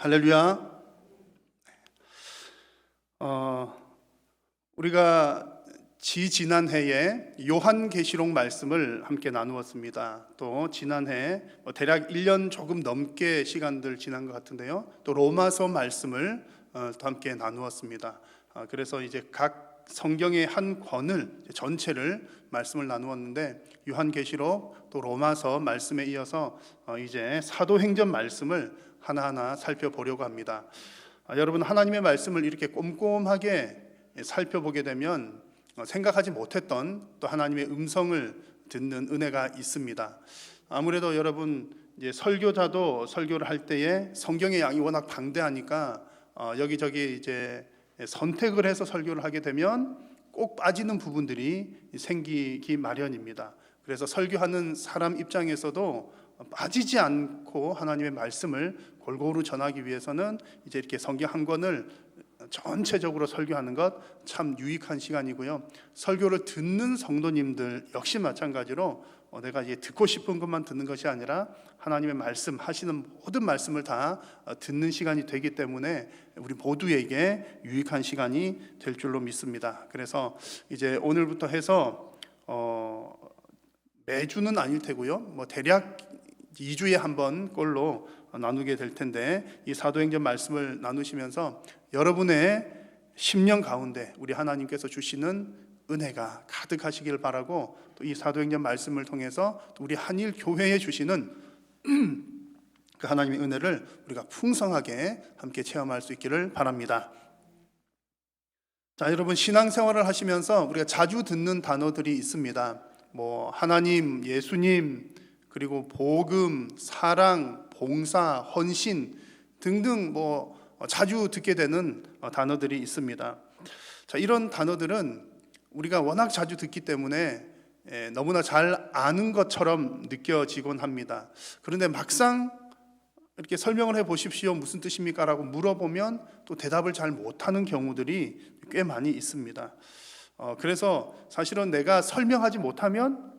할렐루야. 우리가 지난해에 요한계시록 말씀을 함께 나누었습니다. 또 지난해 대략 1년 조금 넘게 시간들 지난 것 같은데요. 또 로마서 말씀을 또 함께 나누었습니다. 그래서 이제 각 성경의 한 권을 전체를 말씀을 나누었는데, 요한계시록 또 로마서 말씀에 이어서 이제 사도행전 말씀을 하나하나 살펴보려고 합니다. 여러분, 하나님의 말씀을 이렇게 꼼꼼하게 살펴보게 되면 생각하지 못했던 또 하나님의 음성을 듣는 은혜가 있습니다. 아무래도 여러분, 이제 설교자도 설교를 할 때에 성경의 양이 워낙 방대하니까 여기저기 이제 선택을 해서 설교를 하게 되면 꼭 빠지는 부분들이 생기기 마련입니다. 그래서 설교하는 사람 입장에서도 빠지지 않고 하나님의 말씀을 골고루 전하기 위해서는 이제 이렇게 성경 한 권을 전체적으로 설교하는 것 참 유익한 시간이고요. 설교를 듣는 성도님들 역시 마찬가지로 내가 이제 듣고 싶은 것만 듣는 것이 아니라 하나님의 말씀 하시는 모든 말씀을 다 듣는 시간이 되기 때문에 우리 모두에게 유익한 시간이 될 줄로 믿습니다. 그래서 이제 오늘부터 해서 매주는 아닐 테고요. 대략 2주에 한 번 꼴로 나누게 될 텐데, 이 사도행전 말씀을 나누시면서 여러분의 10년 가운데 우리 하나님께서 주시는 은혜가 가득하시길 바라고, 또 이 사도행전 말씀을 통해서 또 우리 한일 교회에 주시는 그 하나님의 은혜를 우리가 풍성하게 함께 체험할 수 있기를 바랍니다. 자, 여러분, 신앙생활을 하시면서 우리가 자주 듣는 단어들이 있습니다. 하나님, 예수님, 그리고 복음, 사랑, 봉사, 헌신 등등 자주 듣게 되는 단어들이 있습니다. 자, 이런 단어들은 우리가 워낙 자주 듣기 때문에 너무나 잘 아는 것처럼 느껴지곤 합니다. 그런데 막상 이렇게 설명을 해 보십시오, 무슨 뜻입니까? 라고 물어보면 또 대답을 잘 못하는 경우들이 꽤 많이 있습니다. 그래서 사실은 내가 설명하지 못하면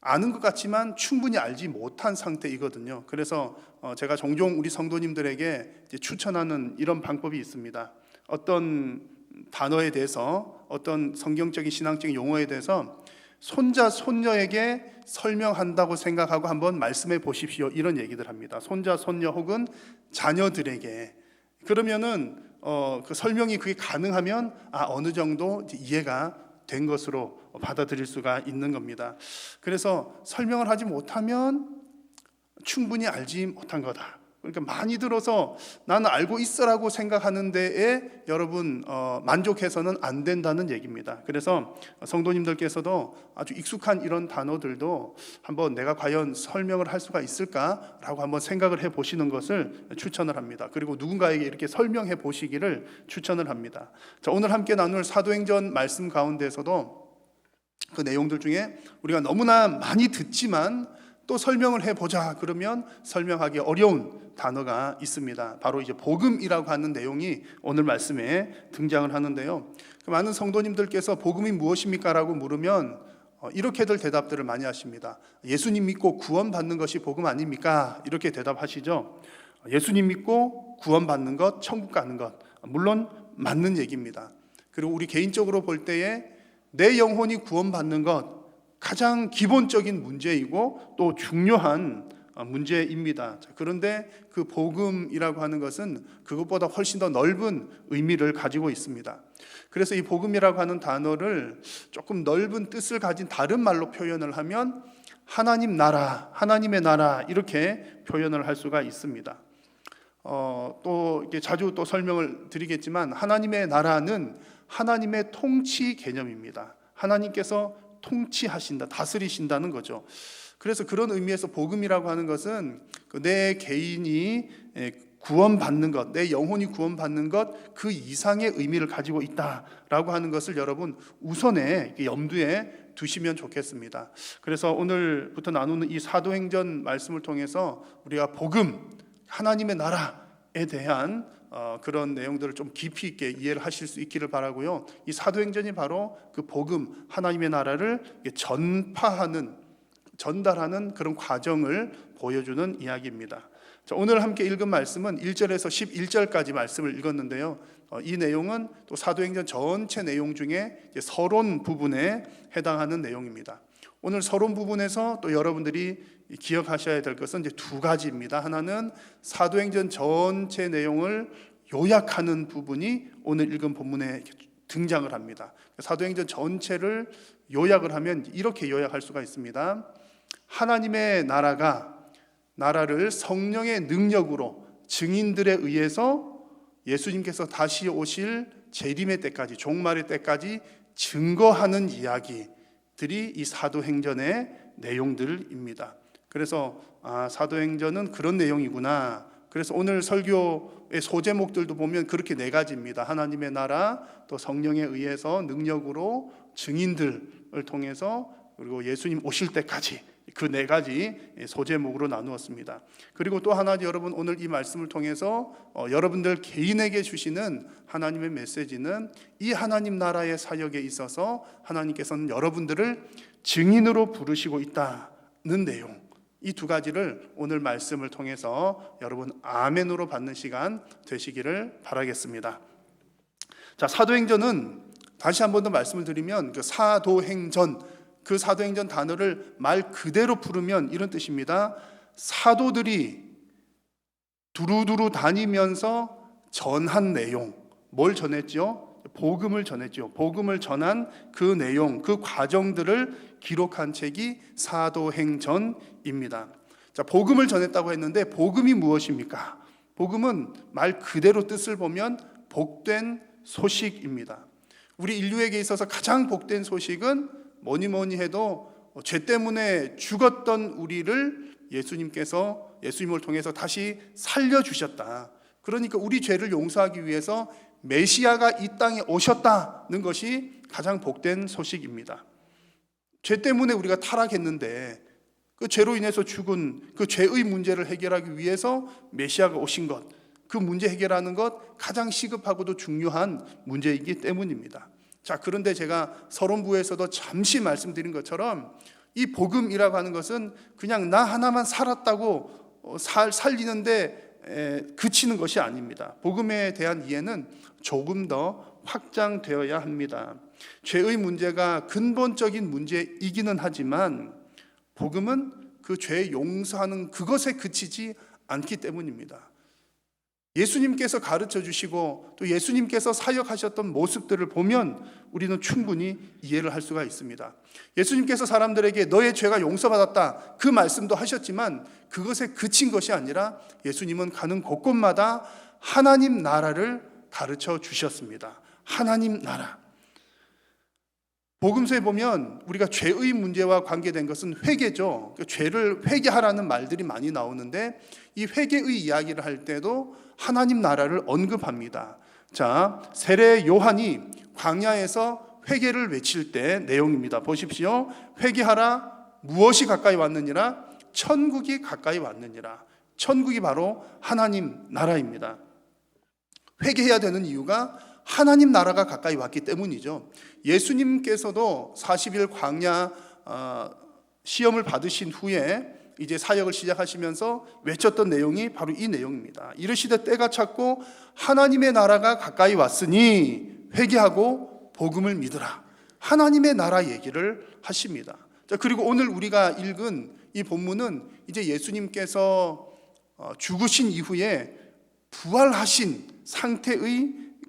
아는 것 같지만 충분히 알지 못한 상태이거든요. 그래서 제가 종종 우리 성도님들에게 추천하는 이런 방법이 있습니다. 어떤 단어에 대해서, 어떤 성경적인 신앙적인 용어에 대해서 손자, 손녀에게 설명한다고 생각하고 한번 말씀해 보십시오, 이런 얘기들 합니다. 손자, 손녀 혹은 자녀들에게. 그러면은 그 설명이 그게 가능하면 어느 정도 이해가 된 것으로 받아들일 수가 있는 겁니다. 그래서 설명을 하지 못하면 충분히 알지 못한 거다. 그러니까 많이 들어서 나는 알고 있어라고 생각하는 데에 여러분 만족해서는 안 된다는 얘기입니다. 그래서 성도님들께서도 아주 익숙한 이런 단어들도 한번 내가 과연 설명을 할 수가 있을까라고 한번 생각을 해 보시는 것을 추천을 합니다. 그리고 누군가에게 이렇게 설명해 보시기를 추천을 합니다. 자, 오늘 함께 나눌 사도행전 말씀 가운데서도 그 내용들 중에 우리가 너무나 많이 듣지만 또 설명을 해보자 그러면 설명하기 어려운 단어가 있습니다. 바로 이제 복음이라고 하는 내용이 오늘 말씀에 등장을 하는데요. 많은 성도님들께서 복음이 무엇입니까? 라고 물으면 이렇게들 대답들을 많이 하십니다. 예수님 믿고 구원받는 것이 복음 아닙니까? 이렇게 대답하시죠. 예수님 믿고 구원받는 것, 천국 가는 것, 물론 맞는 얘기입니다. 그리고 우리 개인적으로 볼 때에 내 영혼이 구원받는 것, 가장 기본적인 문제이고 또 중요한 문제입니다. 그런데 그 복음이라고 하는 것은 그것보다 훨씬 더 넓은 의미를 가지고 있습니다. 그래서 이 복음이라고 하는 단어를 조금 넓은 뜻을 가진 다른 말로 표현을 하면 하나님 나라, 하나님의 나라, 이렇게 표현을 할 수가 있습니다. 또 이렇게 자주 또 설명을 드리겠지만, 하나님의 나라는 하나님의 통치 개념입니다. 하나님께서 통치하신다, 다스리신다는 거죠. 그래서 그런 의미에서 복음이라고 하는 것은 내 개인이 구원받는 것, 내 영혼이 구원받는 것, 그 이상의 의미를 가지고 있다라고 하는 것을 여러분 우선에 염두에 두시면 좋겠습니다. 그래서 오늘부터 나누는 이 사도행전 말씀을 통해서 우리가 복음, 하나님의 나라에 대한 그런 내용들을 좀 깊이 있게 이해를 하실 수 있기를 바라고요. 이 사도행전이 바로 그 복음, 하나님의 나라를 전파하는, 전달하는 그런 과정을 보여주는 이야기입니다. 자, 오늘 함께 읽은 말씀은 1절에서 11절까지 말씀을 읽었는데요. 이 내용은 또 사도행전 전체 내용 중에 서론 부분에 해당하는 내용입니다. 오늘 서론 부분에서 또 여러분들이 기억하셔야 될 것은 이제 두 가지입니다. 하나는 사도행전 전체 내용을 요약하는 부분이 오늘 읽은 본문에 등장을 합니다. 사도행전 전체를 요약을 하면 이렇게 요약할 수가 있습니다. 하나님의 나라를 성령의 능력으로 증인들에 의해서 예수님께서 다시 오실 재림의 때까지, 종말의 때까지 증거하는 이야기들이 이 사도행전의 내용들입니다. 그래서 사도행전은 그런 내용이구나. 그래서 오늘 설교의 소제목들도 보면 그렇게 네 가지입니다. 하나님의 나라, 또 성령에 의해서 능력으로 증인들을 통해서, 그리고 예수님 오실 때까지, 그 네 가지 소제목으로 나누었습니다. 그리고 또 하나, 여러분 오늘 이 말씀을 통해서 여러분들 개인에게 주시는 하나님의 메시지는 이 하나님 나라의 사역에 있어서 하나님께서는 여러분들을 증인으로 부르시고 있다는 내용, 이 두 가지를 오늘 말씀을 통해서 여러분 아멘으로 받는 시간 되시기를 바라겠습니다. 자, 사도행전은 다시 한 번 더 말씀을 드리면 그 사도행전 단어를 말 그대로 풀으면 이런 뜻입니다. 사도들이 두루두루 다니면서 전한 내용, 뭘 전했죠? 복음을 전했죠. 복음을 전한 그 내용, 그 과정들을 기록한 책이 사도행전입니다. 자, 복음을 전했다고 했는데 복음이 무엇입니까? 복음은 말 그대로 뜻을 보면 복된 소식입니다. 우리 인류에게 있어서 가장 복된 소식은 뭐니 해도 죄 때문에 죽었던 우리를 예수님을 통해서 다시 살려주셨다. 그러니까 우리 죄를 용서하기 위해서 메시아가 이 땅에 오셨다는 것이 가장 복된 소식입니다. 죄 때문에 우리가 타락했는데 그 죄로 인해서 죽은 그 죄의 문제를 해결하기 위해서 메시아가 오신 것, 그 문제 해결하는 것 가장 시급하고도 중요한 문제이기 때문입니다. 자, 그런데 제가 서론부에서도 잠시 말씀드린 것처럼 이 복음이라고 하는 것은 그냥 나 하나만 살았다고 살리는데 그치는 것이 아닙니다. 복음에 대한 이해는 조금 더 확장되어야 합니다. 죄의 문제가 근본적인 문제이기는 하지만 복음은 그 죄 용서하는 그것에 그치지 않기 때문입니다. 예수님께서 가르쳐 주시고 또 예수님께서 사역하셨던 모습들을 보면 우리는 충분히 이해를 할 수가 있습니다. 예수님께서 사람들에게 너의 죄가 용서받았다, 그 말씀도 하셨지만 그것에 그친 것이 아니라 예수님은 가는 곳곳마다 하나님 나라를 가르쳐 주셨습니다. 하나님 나라. 복음서에 보면 우리가 죄의 문제와 관계된 것은 회개죠. 죄를 회개하라는 말들이 많이 나오는데 이 회개의 이야기를 할 때도 하나님 나라를 언급합니다. 자, 세례 요한이 광야에서 회개를 외칠 때 내용입니다. 보십시오. 회개하라, 무엇이 가까이 왔느니라? 천국이 가까이 왔느니라. 천국이 바로 하나님 나라입니다. 회개해야 되는 이유가 하나님 나라가 가까이 왔기 때문이죠. 예수님께서도 40일 광야 시험을 받으신 후에 이제 사역을 시작하시면서 외쳤던 내용이 바로 이 내용입니다. 이르시되 때가 찼고 하나님의 나라가 가까이 왔으니 회개하고 복음을 믿으라. 하나님의 나라 얘기를 하십니다. 자, 그리고 오늘 우리가 읽은 이 본문은 이제 예수님께서 죽으신 이후에 부활하신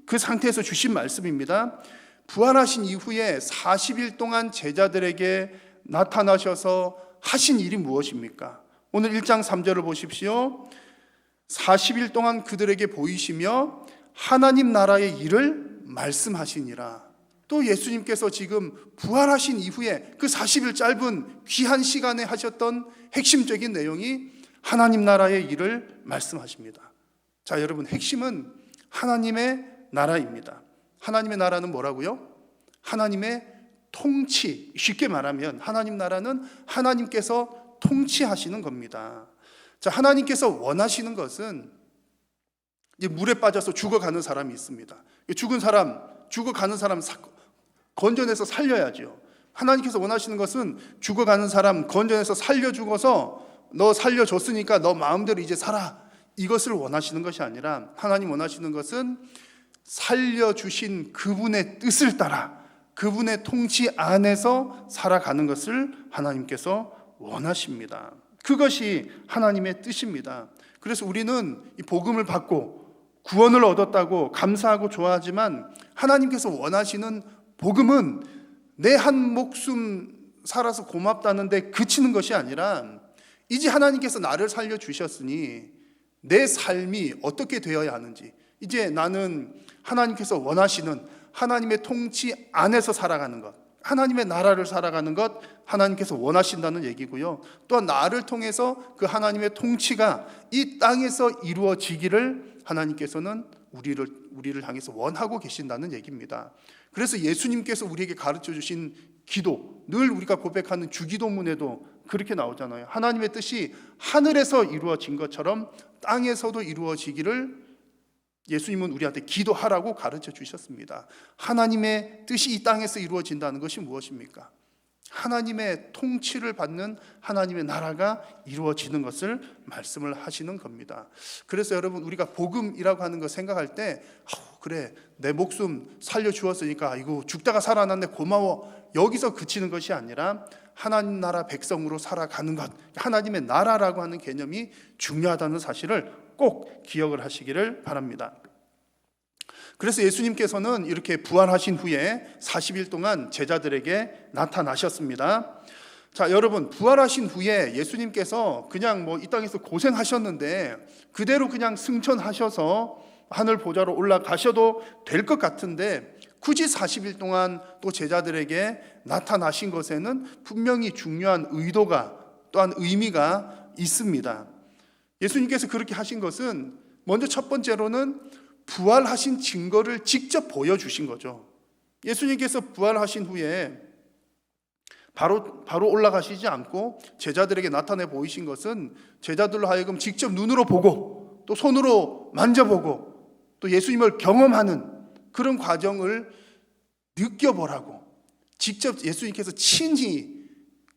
그 상태에서 주신 말씀입니다. 부활하신 이후에 40일 동안 제자들에게 나타나셔서 하신 일이 무엇입니까? 오늘 1장 3절을 보십시오. 40일 동안 그들에게 보이시며 하나님 나라의 일을 말씀하시니라. 또 예수님께서 지금 부활하신 이후에 그 40일 짧은 귀한 시간에 하셨던 핵심적인 내용이 하나님 나라의 일을 말씀하십니다. 자, 여러분, 핵심은 하나님의 나라입니다. 하나님의 나라는 뭐라고요? 하나님의 통치. 쉽게 말하면 하나님 나라는 하나님께서 통치하시는 겁니다. 자, 하나님께서 원하시는 것은 이제 물에 빠져서 죽어가는 사람이 있습니다. 죽어가는 사람 건져내서 살려야죠. 하나님께서 원하시는 것은 죽어가는 사람 건져내서 살려 죽어서 너 살려줬으니까 너 마음대로 이제 살아. 이것을 원하시는 것이 아니라 하나님 원하시는 것은 살려주신 그분의 뜻을 따라 그분의 통치 안에서 살아가는 것을 하나님께서 원하십니다. 그것이 하나님의 뜻입니다. 그래서 우리는 이 복음을 받고 구원을 얻었다고 감사하고 좋아하지만 하나님께서 원하시는 복음은 내 한 목숨 살아서 고맙다는데 그치는 것이 아니라 이제 하나님께서 나를 살려주셨으니 내 삶이 어떻게 되어야 하는지, 이제 나는 하나님께서 원하시는 하나님의 통치 안에서 살아가는 것, 하나님의 나라를 살아가는 것 하나님께서 원하신다는 얘기고요. 또한 나를 통해서 그 하나님의 통치가 이 땅에서 이루어지기를 하나님께서는 우리를 향해서 원하고 계신다는 얘기입니다. 그래서 예수님께서 우리에게 가르쳐 주신 기도, 늘 우리가 고백하는 주기도문에도 그렇게 나오잖아요. 하나님의 뜻이 하늘에서 이루어진 것처럼 땅에서도 이루어지기를 예수님은 우리한테 기도하라고 가르쳐 주셨습니다. 하나님의 뜻이 이 땅에서 이루어진다는 것이 무엇입니까? 하나님의 통치를 받는 하나님의 나라가 이루어지는 것을 말씀을 하시는 겁니다. 그래서 여러분, 우리가 복음이라고 하는 거 생각할 때 그래, 내 목숨 살려주었으니까 이거 죽다가 살아났네 고마워, 여기서 그치는 것이 아니라 하나님 나라 백성으로 살아가는 것, 하나님의 나라라고 하는 개념이 중요하다는 사실을 꼭 기억을 하시기를 바랍니다. 그래서 예수님께서는 이렇게 부활하신 후에 40일 동안 제자들에게 나타나셨습니다. 자, 여러분, 부활하신 후에 예수님께서 그냥 이 땅에서 고생하셨는데 그대로 그냥 승천하셔서 하늘 보좌로 올라가셔도 될 것 같은데 굳이 40일 동안 또 제자들에게 나타나신 것에는 분명히 중요한 의도가, 또한 의미가 있습니다. 예수님께서 그렇게 하신 것은 먼저 첫 번째로는 부활하신 증거를 직접 보여주신 거죠. 예수님께서 부활하신 후에 바로 올라가시지 않고 제자들에게 나타내 보이신 것은 제자들로 하여금 직접 눈으로 보고 또 손으로 만져보고 또 예수님을 경험하는 그런 과정을 느껴보라고 직접 예수님께서 친히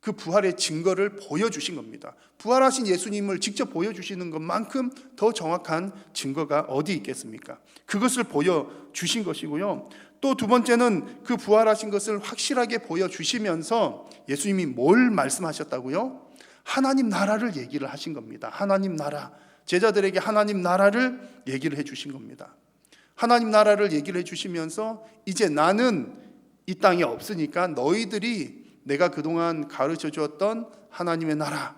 그 부활의 증거를 보여주신 겁니다. 부활하신 예수님을 직접 보여주시는 것만큼 더 정확한 증거가 어디 있겠습니까? 그것을 보여주신 것이고요. 또 두 번째는 그 부활하신 것을 확실하게 보여주시면서 예수님이 뭘 말씀하셨다고요? 하나님 나라를 얘기를 하신 겁니다. 하나님 나라, 제자들에게 하나님 나라를 얘기를 해주신 겁니다. 하나님 나라를 얘기를 해주시면서 이제 나는 이 땅에 없으니까 너희들이 내가 그동안 가르쳐 주었던 하나님의 나라,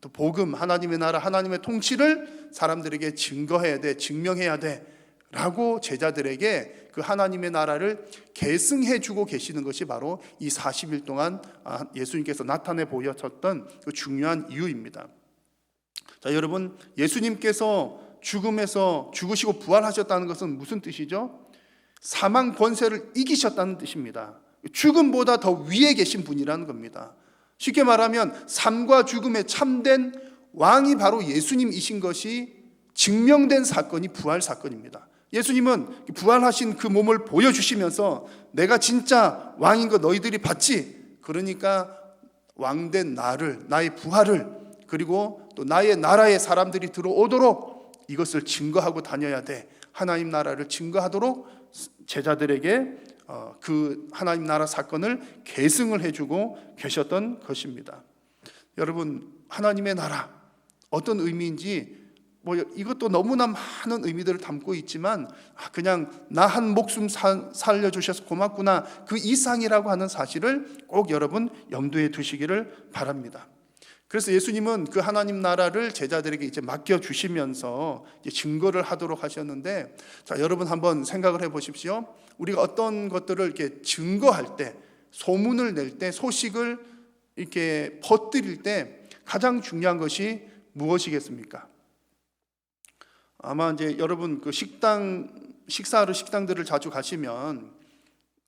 또 복음, 하나님의 나라, 하나님의 통치를 사람들에게 증거해야 돼, 증명해야 돼 라고 제자들에게 그 하나님의 나라를 계승해 주고 계시는 것이 바로 이 40일 동안 예수님께서 나타내 보여줬던 그 중요한 이유입니다. 자, 여러분, 예수님께서 죽음에서 죽으시고 부활하셨다는 것은 무슨 뜻이죠? 사망 권세를 이기셨다는 뜻입니다. 죽음보다 더 위에 계신 분이라는 겁니다. 쉽게 말하면 삶과 죽음의 참된 왕이 바로 예수님이신 것이 증명된 사건이 부활 사건입니다. 예수님은 부활하신 그 몸을 보여주시면서 내가 진짜 왕인 거 너희들이 봤지? 그러니까 왕된 나를, 나의 부활을, 그리고 또 나의 나라에 사람들이 들어오도록 이것을 증거하고 다녀야 돼. 하나님 나라를 증거하도록 제자들에게 그 하나님 나라 사건을 계승을 해주고 계셨던 것입니다. 여러분, 하나님의 나라 어떤 의미인지 이것도 너무나 많은 의미들을 담고 있지만 그냥 나 한 목숨 살려주셔서 고맙구나, 그 이상이라고 하는 사실을 꼭 여러분 염두에 두시기를 바랍니다. 그래서 예수님은 그 하나님 나라를 제자들에게 이제 맡겨주시면서 이제 증거를 하도록 하셨는데, 자, 여러분 한번 생각을 해보십시오. 우리가 어떤 것들을 이렇게 증거할 때, 소문을 낼 때, 소식을 이렇게 퍼뜨릴 때 가장 중요한 것이 무엇이겠습니까? 아마 이제 여러분 그 식사하러 식당들을 자주 가시면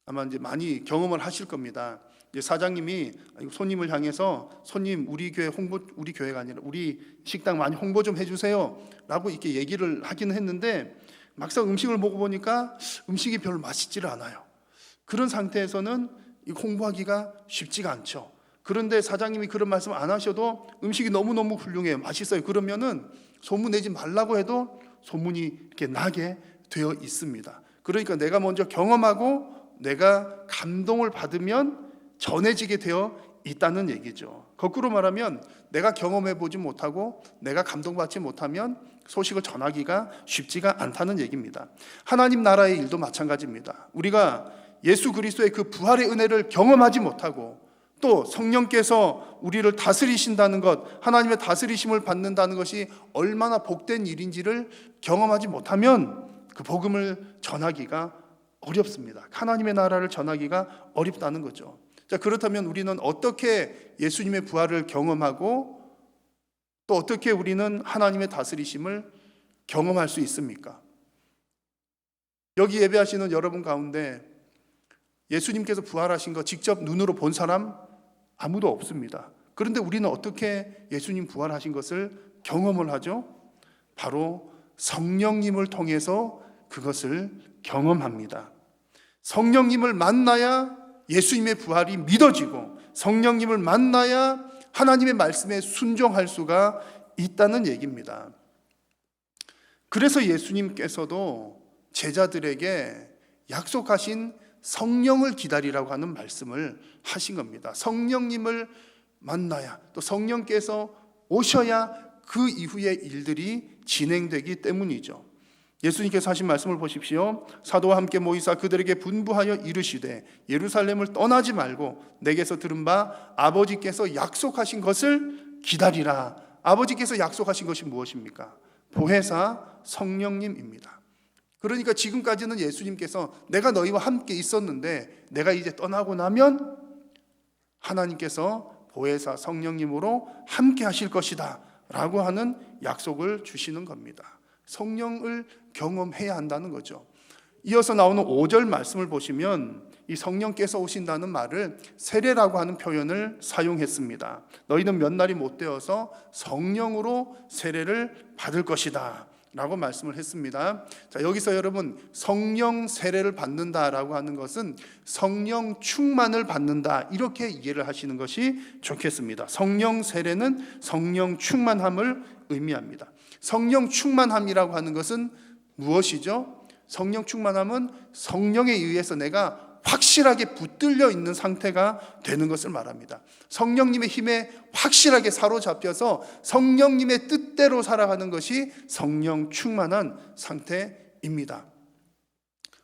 아마 이제 많이 경험을 하실 겁니다. 사장님이 손님을 향해서 손님 우리 교회가 아니라 우리 식당 많이 홍보 좀 해주세요라고 이렇게 얘기를 하기는 했는데 막상 음식을 먹어보니까 음식이 별로 맛있지를 않아요. 그런 상태에서는 홍보하기가 쉽지가 않죠. 그런데 사장님이 그런 말씀 안 하셔도 음식이 너무너무 훌륭해요, 맛있어요. 그러면은 소문내지 말라고 해도 소문이 이렇게 나게 되어 있습니다. 그러니까 내가 먼저 경험하고 내가 감동을 받으면 전해지게 되어 있다는 얘기죠. 거꾸로 말하면 내가 경험해 보지 못하고 내가 감동받지 못하면 소식을 전하기가 쉽지가 않다는 얘기입니다. 하나님 나라의 일도 마찬가지입니다. 우리가 예수 그리스도의 그 부활의 은혜를 경험하지 못하고 또 성령께서 우리를 다스리신다는 것, 하나님의 다스리심을 받는다는 것이 얼마나 복된 일인지를 경험하지 못하면 그 복음을 전하기가 어렵습니다. 하나님의 나라를 전하기가 어렵다는 거죠. 자, 그렇다면 우리는 어떻게 예수님의 부활을 경험하고 또 어떻게 우리는 하나님의 다스리심을 경험할 수 있습니까? 여기 예배하시는 여러분 가운데 예수님께서 부활하신 거 직접 눈으로 본 사람 아무도 없습니다. 그런데 우리는 어떻게 예수님 부활하신 것을 경험을 하죠? 바로 성령님을 통해서 그것을 경험합니다. 성령님을 만나야 예수님의 부활이 믿어지고 성령님을 만나야 하나님의 말씀에 순종할 수가 있다는 얘기입니다. 그래서 예수님께서도 제자들에게 약속하신 성령을 기다리라고 하는 말씀을 하신 겁니다. 성령님을 만나야 또 성령께서 오셔야 그 이후의 일들이 진행되기 때문이죠. 예수님께서 하신 말씀을 보십시오. 사도와 함께 모이사 그들에게 분부하여 이르시되 예루살렘을 떠나지 말고 내게서 들은 바 아버지께서 약속하신 것을 기다리라. 아버지께서 약속하신 것이 무엇입니까? 보혜사 성령님입니다. 그러니까 지금까지는 예수님께서 내가 너희와 함께 있었는데 내가 이제 떠나고 나면 하나님께서 보혜사 성령님으로 함께 하실 것이다 라고 하는 약속을 주시는 겁니다. 성령을 경험해야 한다는 거죠. 이어서 나오는 5절 말씀을 보시면 이 성령께서 오신다는 말을 세례라고 하는 표현을 사용했습니다. 너희는 몇 날이 못 되어서 성령으로 세례를 받을 것이다 라고 말씀을 했습니다. 자, 여기서 여러분 성령 세례를 받는다라고 하는 것은 성령 충만을 받는다 이렇게 이해를 하시는 것이 좋겠습니다. 성령 세례는 성령 충만함을 의미합니다. 성령 충만함이라고 하는 것은 무엇이죠? 성령 충만함은 성령에 의해서 내가 확실하게 붙들려 있는 상태가 되는 것을 말합니다. 성령님의 힘에 확실하게 사로잡혀서 성령님의 뜻대로 살아가는 것이 성령 충만한 상태입니다.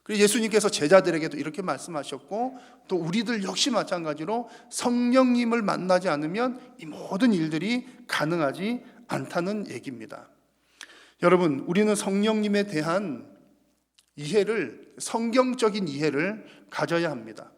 그리고 예수님께서 제자들에게도 이렇게 말씀하셨고 또 우리들 역시 마찬가지로 성령님을 만나지 않으면 이 모든 일들이 가능하지 않다는 얘기입니다. 여러분, 우리는 성령님에 대한 이해를, 성경적인 이해를 가져야 합니다.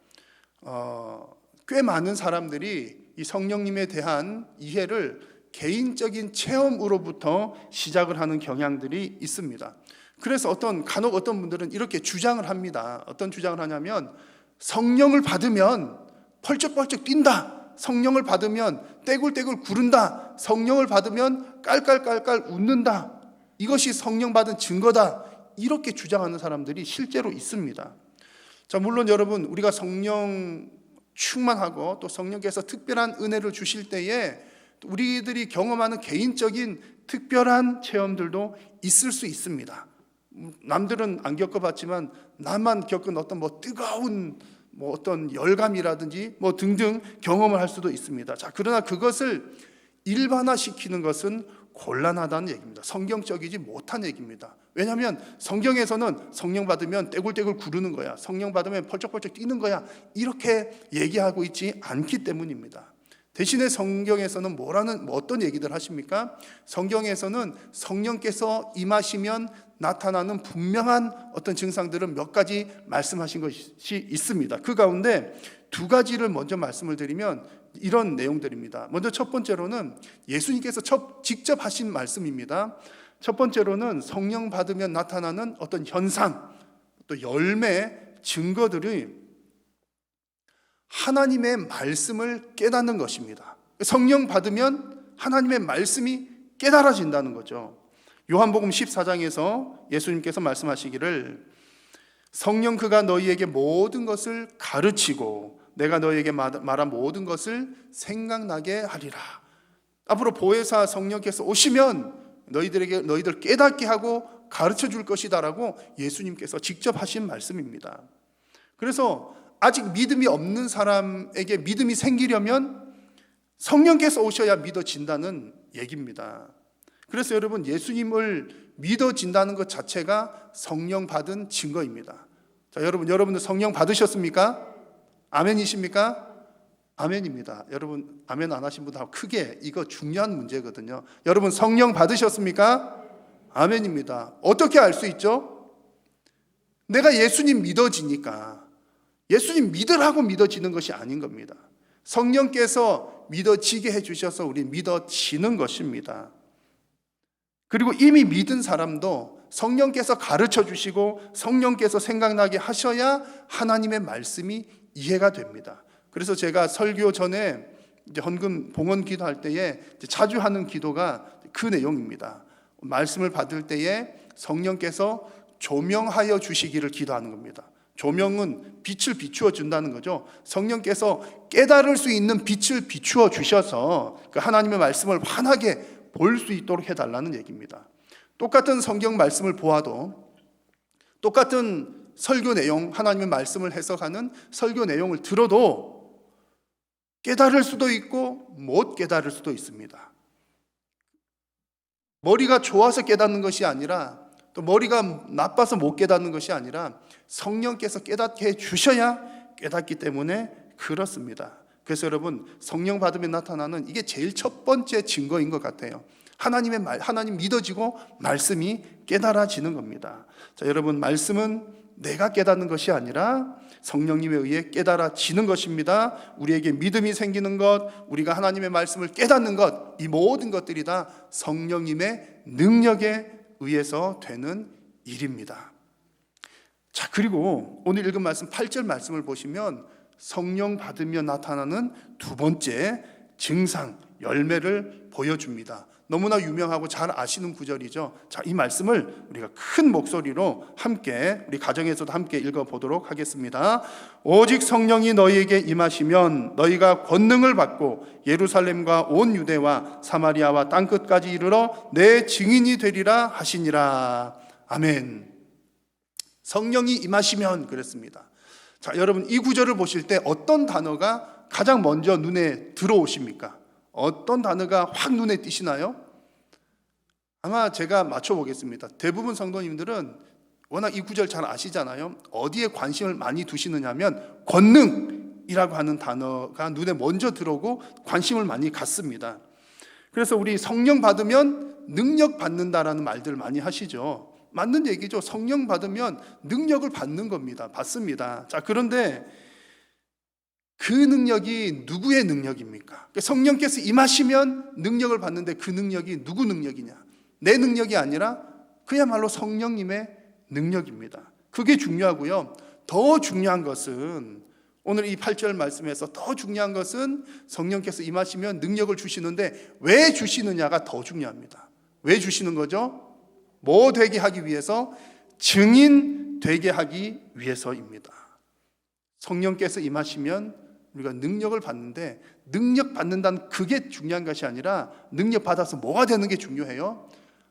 꽤 많은 사람들이 이 성령님에 대한 이해를 개인적인 체험으로부터 시작을 하는 경향들이 있습니다. 그래서 간혹 어떤 분들은 이렇게 주장을 합니다. 어떤 주장을 하냐면 성령을 받으면 펄쩍펄쩍 뛴다. 성령을 받으면 떼굴떼굴 구른다. 성령을 받으면 깔깔깔깔 웃는다. 이것이 성령 받은 증거다. 이렇게 주장하는 사람들이 실제로 있습니다. 자, 물론 여러분 우리가 성령 충만하고 또 성령께서 특별한 은혜를 주실 때에 우리들이 경험하는 개인적인 특별한 체험들도 있을 수 있습니다. 남들은 안 겪어봤지만 나만 겪은 어떤 뜨거운 어떤 열감이라든지 등등 경험을 할 수도 있습니다. 자, 그러나 그것을 일반화시키는 것은 곤란하다는 얘기입니다. 성경적이지 못한 얘기입니다. 왜냐하면 성경에서는 성령 받으면 떼굴떼굴 구르는 거야, 성령 받으면 펄쩍펄쩍 뛰는 거야, 이렇게 얘기하고 있지 않기 때문입니다. 대신에 성경에서는 어떤 얘기들 하십니까? 성경에서는 성령께서 임하시면 나타나는 분명한 어떤 증상들은 몇 가지 말씀하신 것이 있습니다. 그 가운데 두 가지를 먼저 말씀을 드리면 이런 내용들입니다. 먼저 첫 번째로는 예수님께서 직접 하신 말씀입니다. 첫 번째로는 성령 받으면 나타나는 어떤 현상, 또 열매, 증거들이 하나님의 말씀을 깨닫는 것입니다. 성령 받으면 하나님의 말씀이 깨달아진다는 거죠. 요한복음 14장에서 예수님께서 말씀하시기를 성령 그가 너희에게 모든 것을 가르치고 내가 너희에게 말한 모든 것을 생각나게 하리라. 앞으로 보혜사 성령께서 오시면 너희들 깨닫게 하고 가르쳐 줄 것이다라고 예수님께서 직접 하신 말씀입니다. 그래서 아직 믿음이 없는 사람에게 믿음이 생기려면 성령께서 오셔야 믿어진다는 얘기입니다. 그래서 여러분, 예수님을 믿어진다는 것 자체가 성령 받은 증거입니다. 자, 여러분들 성령 받으셨습니까? 아멘이십니까? 아멘입니다. 여러분, 아멘 안 하신 분들 크게, 이거 중요한 문제거든요. 여러분, 성령 받으셨습니까? 아멘입니다. 어떻게 알 수 있죠? 내가 예수님 믿어지니까. 예수님 믿으라고 믿어지는 것이 아닌 겁니다. 성령께서 믿어지게 해주셔서 우리 믿어지는 것입니다. 그리고 이미 믿은 사람도 성령께서 가르쳐 주시고 성령께서 생각나게 하셔야 하나님의 말씀이 이해가 됩니다. 그래서 제가 설교 전에 이제 헌금 봉헌 기도할 때에 자주 하는 기도가 그 내용입니다. 말씀을 받을 때에 성령께서 조명하여 주시기를 기도하는 겁니다. 조명은 빛을 비추어 준다는 거죠. 성령께서 깨달을 수 있는 빛을 비추어 주셔서 그 하나님의 말씀을 환하게 볼 수 있도록 해달라는 얘기입니다. 똑같은 성경 말씀을 보아도, 똑같은 설교 내용, 하나님의 말씀을 해석하는 설교 내용을 들어도 깨달을 수도 있고 못 깨달을 수도 있습니다. 머리가 좋아서 깨닫는 것이 아니라, 또 머리가 나빠서 못 깨닫는 것이 아니라 성령께서 깨닫게 해 주셔야 깨닫기 때문에 그렇습니다. 그래서 여러분, 성령 받으면 나타나는 이게 제일 첫 번째 증거인 것 같아요. 하나님 믿어지고 말씀이 깨달아지는 겁니다. 자, 여러분, 말씀은 내가 깨닫는 것이 아니라 성령님에 의해 깨달아지는 것입니다. 우리에게 믿음이 생기는 것, 우리가 하나님의 말씀을 깨닫는 것, 이 모든 것들이 다 성령님의 능력에 의해서 되는 일입니다. 자, 그리고 오늘 읽은 말씀 8절 말씀을 보시면 성령 받으며 나타나는 두 번째 증상, 열매를 보여줍니다. 너무나 유명하고 잘 아시는 구절이죠. 자, 이 말씀을 우리가 큰 목소리로 함께, 우리 가정에서도 함께 읽어보도록 하겠습니다. 오직 성령이 너희에게 임하시면 너희가 권능을 받고 예루살렘과 온 유대와 사마리아와 땅끝까지 이르러 내 증인이 되리라 하시니라. 아멘. 성령이 임하시면 그랬습니다. 자, 여러분, 이 구절을 보실 때 어떤 단어가 가장 먼저 눈에 들어오십니까? 어떤 단어가 확 눈에 띄시나요? 아마 제가 맞춰보겠습니다. 대부분 성도님들은 워낙 이 구절 잘 아시잖아요. 어디에 관심을 많이 두시느냐면 권능이라고 하는 단어가 눈에 먼저 들어오고 관심을 많이 갖습니다. 그래서 우리 성령 받으면 능력 받는다라는 말들 많이 하시죠. 맞는 얘기죠. 성령 받으면 능력을 받는 겁니다. 받습니다. 자, 그런데 그 능력이 누구의 능력입니까? 성령께서 임하시면 능력을 받는데 그 능력이 누구 능력이냐? 내 능력이 아니라 그야말로 성령님의 능력입니다. 그게 중요하고요. 더 중요한 것은, 오늘 이 8절 말씀에서 더 중요한 것은 성령께서 임하시면 능력을 주시는데 왜 주시느냐가 더 중요합니다. 왜 주시는 거죠? 뭐 되게 하기 위해서? 증인 되게 하기 위해서입니다. 성령께서 임하시면 우리가 능력을 받는데, 능력 받는다는 그게 중요한 것이 아니라 능력 받아서 뭐가 되는 게 중요해요?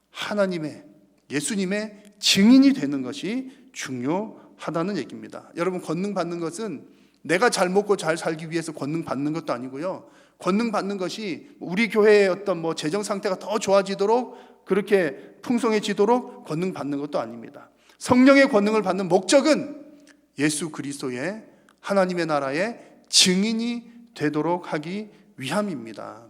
하나님의, 예수님의 증인이 되는 것이 중요하다는 얘기입니다. 여러분, 권능 받는 것은 내가 잘 먹고 잘 살기 위해서 권능 받는 것도 아니고요. 권능 받는 것이 우리 교회의 어떤 재정 상태가 더 좋아지도록, 그렇게 풍성해지도록 권능 받는 것도 아닙니다. 성령의 권능을 받는 목적은 예수 그리스도의 하나님의 나라의 증인이 되도록 하기 위함입니다.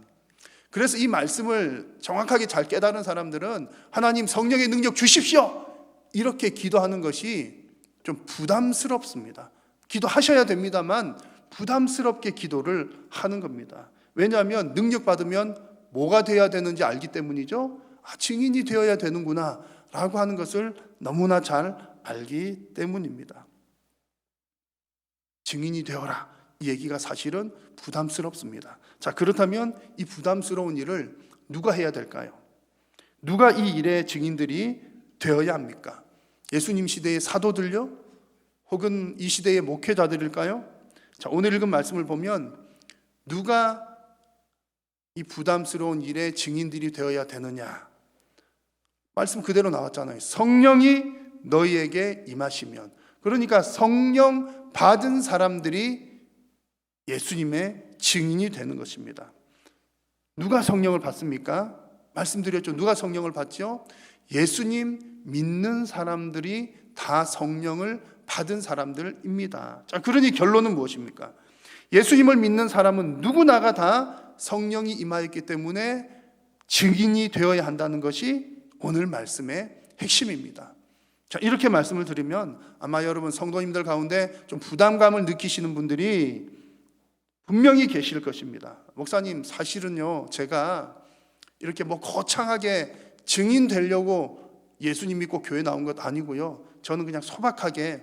그래서 이 말씀을 정확하게 잘 깨달은 사람들은 하나님 성령의 능력 주십시오, 이렇게 기도하는 것이 좀 부담스럽습니다. 기도하셔야 됩니다만 부담스럽게 기도를 하는 겁니다. 왜냐하면 능력 받으면 뭐가 돼야 되는지 알기 때문이죠. 증인이 되어야 되는구나 라고 하는 것을 너무나 잘 알기 때문입니다. 증인이 되어라, 이 얘기가 사실은 부담스럽습니다. 자, 그렇다면 이 부담스러운 일을 누가 해야 될까요? 누가 이 일의 증인들이 되어야 합니까? 예수님 시대의 사도들요? 혹은 이 시대의 목회자들일까요? 자, 오늘 읽은 말씀을 보면 누가 이 부담스러운 일의 증인들이 되어야 되느냐? 말씀 그대로 나왔잖아요. 성령이 너희에게 임하시면. 그러니까 성령 받은 사람들이 예수님의 증인이 되는 것입니다. 누가 성령을 받습니까? 말씀드렸죠. 누가 성령을 받죠? 예수님 믿는 사람들이 다 성령을 받은 사람들입니다. 자, 그러니 결론은 무엇입니까? 예수님을 믿는 사람은 누구나가 다 성령이 임하였기 때문에 증인이 되어야 한다는 것이 오늘 말씀의 핵심입니다. 자, 이렇게 말씀을 드리면 아마 여러분 성도님들 가운데 좀 부담감을 느끼시는 분들이 분명히 계실 것입니다. 목사님, 사실은요, 제가 이렇게 거창하게 증인 되려고 예수님 믿고 교회 나온 것 아니고요. 저는 그냥 소박하게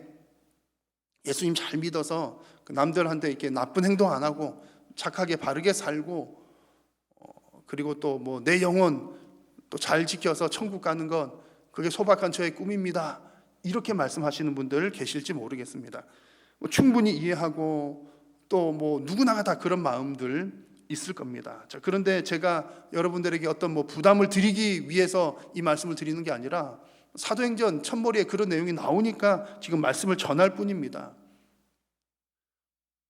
예수님 잘 믿어서 남들한테 이렇게 나쁜 행동 안 하고 착하게 바르게 살고 그리고 또 내 영혼 또 잘 지켜서 천국 가는 건 그게 소박한 저의 꿈입니다. 이렇게 말씀하시는 분들 계실지 모르겠습니다. 충분히 이해하고 또 누구나가 다 그런 마음들 있을 겁니다. 자, 그런데 제가 여러분들에게 어떤 부담을 드리기 위해서 이 말씀을 드리는 게 아니라 사도행전 첫머리에 그런 내용이 나오니까 지금 말씀을 전할 뿐입니다.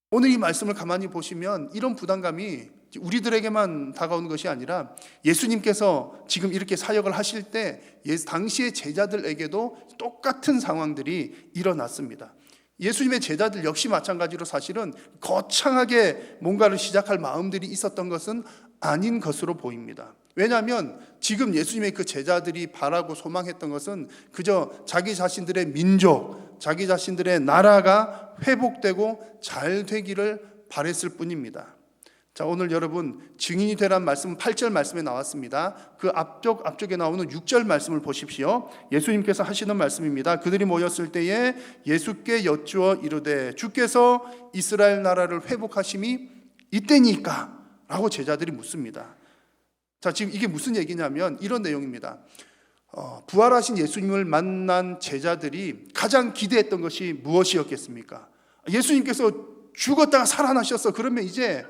오늘 이 말씀을 가만히 보시면 이런 부담감이 우리들에게만 다가오는 것이 아니라 예수님께서 지금 이렇게 사역을 하실 때 당시의 제자들에게도 똑같은 상황들이 일어났습니다. 예수님의 제자들 역시 마찬가지로 사실은 거창하게 뭔가를 시작할 마음들이 있었던 것은 아닌 것으로 보입니다. 왜냐하면 지금 예수님의 그 제자들이 바라고 소망했던 것은 그저 자기 자신들의 민족, 자기 자신들의 나라가 회복되고 잘 되기를 바랬을 뿐입니다. 자, 오늘 여러분 증인이 되란 말씀은 8절 말씀에 나왔습니다. 그 앞쪽에 나오는 6절 말씀을 보십시오. 예수님께서 하시는 말씀입니다. 그들이 모였을 때에 예수께 여쭈어 이르되 주께서 이스라엘 나라를 회복하심이 이때니까? 라고 제자들이 묻습니다. 자, 지금 이게 무슨 얘기냐면 이런 내용입니다. 부활하신 예수님을 만난 제자들이 가장 기대했던 것이 무엇이었겠습니까? 예수님께서 죽었다가 살아나셨어. 그러면 이제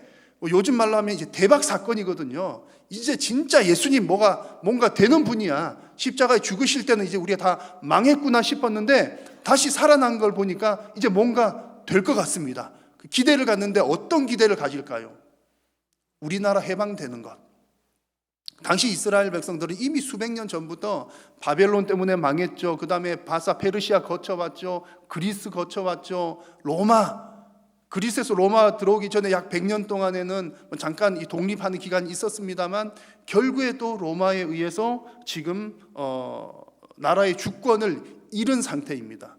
요즘 말로 하면 이제 대박 사건이거든요. 이제 진짜 예수님 뭔가 되는 분이야. 십자가에 죽으실 때는 이제 우리가 다 망했구나 싶었는데 다시 살아난 걸 보니까 이제 뭔가 될 것 같습니다. 기대를 갖는데 어떤 기대를 가질까요? 우리나라 해방되는 것. 당시 이스라엘 백성들은 이미 수백 년 전부터 바벨론 때문에 망했죠. 그 다음에 바사 페르시아 거쳐봤죠. 그리스 거쳐봤죠. 그리스에서 로마 들어오기 전에 약 100년 동안에는 잠깐 이 독립하는 기간이 있었습니다만 결국에 또 로마에 의해서 지금 나라의 주권을 잃은 상태입니다.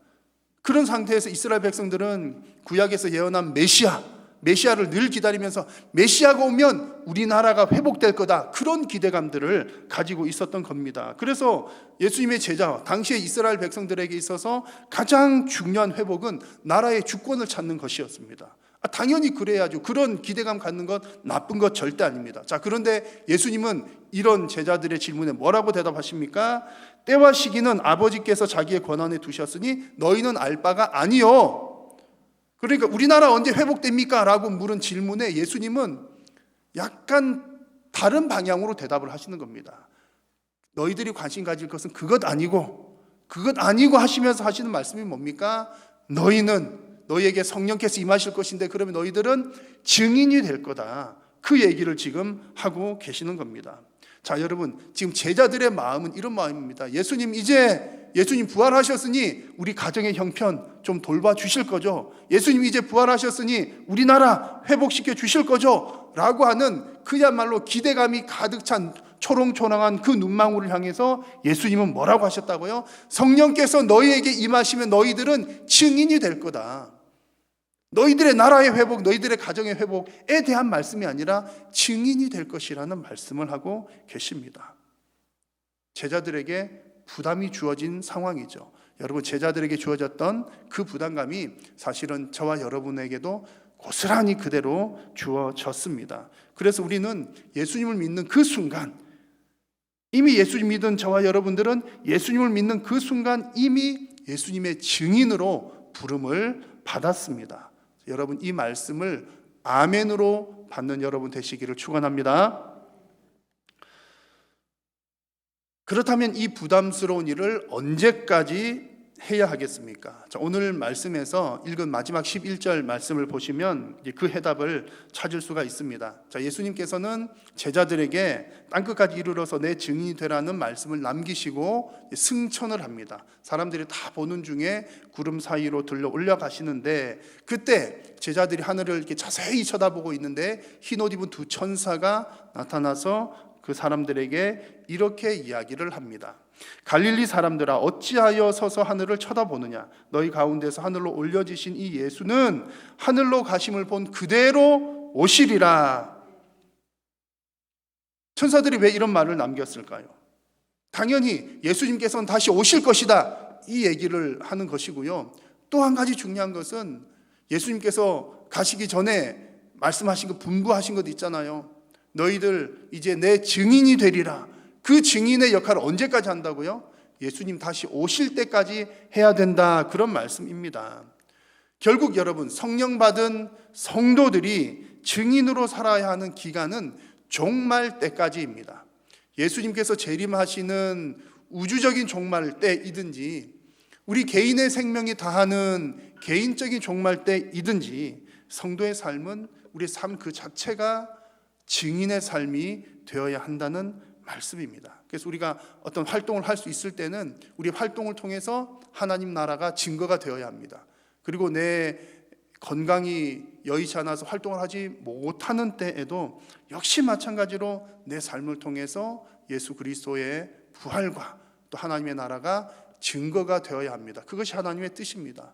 그런 상태에서 이스라엘 백성들은 구약에서 예언한 메시아를 늘 기다리면서 메시아가 오면 우리나라가 회복될 거다, 그런 기대감들을 가지고 있었던 겁니다. 그래서 예수님의 제자, 당시의 이스라엘 백성들에게 있어서 가장 중요한 회복은 나라의 주권을 찾는 것이었습니다. 당연히 그래야죠. 그런 기대감 갖는 것 나쁜 것 절대 아닙니다. 자, 그런데 예수님은 이런 제자들의 질문에 뭐라고 대답하십니까? 때와 시기는 아버지께서 자기의 권한에 두셨으니 너희는 알 바가 아니요. 그러니까 우리나라 언제 회복됩니까? 라고 물은 질문에 예수님은 약간 다른 방향으로 대답을 하시는 겁니다. 너희들이 관심 가질 것은 그것 아니고 하시면서 하시는 말씀이 뭡니까? 너희에게 성령께서 임하실 것인데 그러면 너희들은 증인이 될 거다. 그 얘기를 지금 하고 계시는 겁니다. 자, 여러분, 지금 제자들의 마음은 이런 마음입니다. 예수님 부활하셨으니 우리 가정의 형편 좀 돌봐주실 거죠? 예수님 이제 부활하셨으니 우리나라 회복시켜 주실 거죠? 라고 하는 그야말로 기대감이 가득 찬 초롱초롱한 그 눈망울을 향해서 예수님은 뭐라고 하셨다고요? 성령께서 너희에게 임하시면 너희들은 증인이 될 거다. 너희들의 나라의 회복, 너희들의 가정의 회복에 대한 말씀이 아니라 증인이 될 것이라는 말씀을 하고 계십니다. 제자들에게 부담이 주어진 상황이죠. 여러분, 제자들에게 주어졌던 그 부담감이 사실은 저와 여러분에게도 고스란히 그대로 주어졌습니다. 그래서 우리는 예수님을 믿는 그 순간, 이미 예수님 믿은 저와 여러분들은 예수님을 믿는 그 순간 이미 예수님의 증인으로 부름을 받았습니다. 여러분, 이 말씀을 아멘으로 받는 여러분 되시기를 축원합니다. 그렇다면 이 부담스러운 일을 언제까지 해야 하겠습니까? 자, 오늘 말씀에서 읽은 마지막 11절 말씀을 보시면 그 해답을 찾을 수가 있습니다. 자, 예수님께서는 제자들에게 땅끝까지 이르러서 내 증인이 되라는 말씀을 남기시고 승천을 합니다. 사람들이 다 보는 중에 구름 사이로 들려 올라가시는데, 그때 제자들이 하늘을 이렇게 자세히 쳐다보고 있는데 흰 옷 입은 두 천사가 나타나서 그 사람들에게 이렇게 이야기를 합니다. 갈릴리 사람들아, 어찌하여 서서 하늘을 쳐다보느냐? 너희 가운데서 하늘로 올려지신 이 예수는 하늘로 가심을 본 그대로 오시리라. 천사들이 왜 이런 말을 남겼을까요? 당연히 예수님께서는 다시 오실 것이다, 이 얘기를 하는 것이고요. 또 한 가지 중요한 것은 예수님께서 가시기 전에 말씀하신 것, 분부하신 것 있잖아요. 너희들 이제 내 증인이 되리라. 그 증인의 역할을 언제까지 한다고요? 예수님 다시 오실 때까지 해야 된다, 그런 말씀입니다. 결국 여러분, 성령 받은 성도들이 증인으로 살아야 하는 기간은 종말 때까지입니다. 예수님께서 재림하시는 우주적인 종말 때이든지 우리 개인의 생명이 다하는 개인적인 종말 때이든지 성도의 삶은 우리의 삶 그 자체가 증인의 삶이 되어야 한다는 말씀입니다. 그래서 우리가 어떤 활동을 할 수 있을 때는 우리 활동을 통해서 하나님 나라가 증거가 되어야 합니다. 그리고 내 건강이 여의치 않아서 활동을 하지 못하는 때에도 역시 마찬가지로 내 삶을 통해서 예수 그리스도의 부활과 또 하나님의 나라가 증거가 되어야 합니다. 그것이 하나님의 뜻입니다.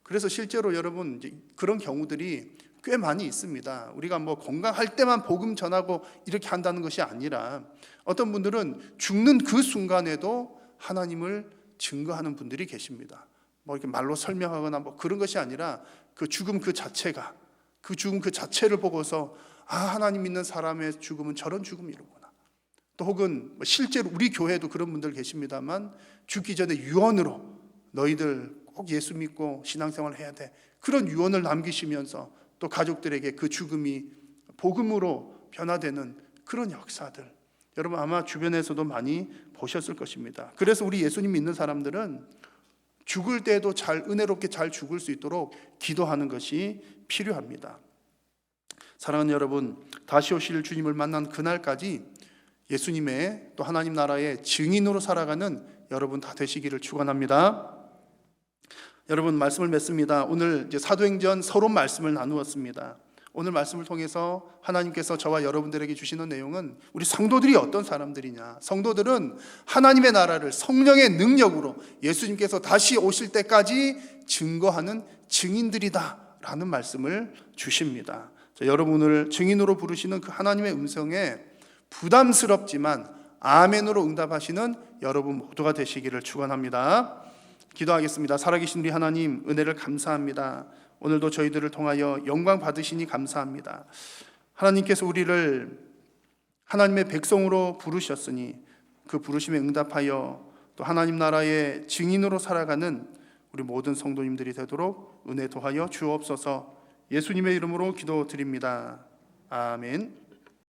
그래서 실제로 여러분, 이제 그런 경우들이 꽤 많이 있습니다. 우리가 뭐 건강할 때만 복음 전하고 이렇게 한다는 것이 아니라 어떤 분들은 죽는 그 순간에도 하나님을 증거하는 분들이 계십니다. 뭐 이렇게 말로 설명하거나 뭐 그런 것이 아니라 그 죽음 그 자체가, 그 죽음 그 자체를 보고서 아, 하나님 믿는 사람의 죽음은 저런 죽음이로구나. 또 혹은 실제로 우리 교회에도 그런 분들 계십니다만 죽기 전에 유언으로 너희들 꼭 예수 믿고 신앙생활 해야 돼, 그런 유언을 남기시면서 또 가족들에게 그 죽음이 복음으로 변화되는 그런 역사들, 여러분 아마 주변에서도 많이 보셨을 것입니다. 그래서 우리 예수님 믿는 사람들은 죽을 때도 잘 은혜롭게 잘 죽을 수 있도록 기도하는 것이 필요합니다. 사랑하는 여러분, 다시 오실 주님을 만난 그날까지 예수님의 또 하나님 나라의 증인으로 살아가는 여러분 다 되시기를 축원합니다. 여러분, 말씀을 맺습니다. 오늘 이제 사도행전 서론 말씀을 나누었습니다. 오늘 말씀을 통해서 하나님께서 저와 여러분들에게 주시는 내용은 우리 성도들이 어떤 사람들이냐, 성도들은 하나님의 나라를 성령의 능력으로 예수님께서 다시 오실 때까지 증거하는 증인들이다 라는 말씀을 주십니다. 여러분을 증인으로 부르시는 그 하나님의 음성에 부담스럽지만 아멘으로 응답하시는 여러분 모두가 되시기를 축원합니다. 기도하겠습니다. 살아계신 우리 하나님, 은혜를 감사합니다. 오늘도 저희들을 통하여 영광 받으시니 감사합니다. 하나님께서 우리를 하나님의 백성으로 부르셨으니 그 부르심에 응답하여 또 하나님 나라의 증인으로 살아가는 우리 모든 성도님들이 되도록 은혜 도하여 주옵소서. 예수님의 이름으로 기도드립니다. 아멘.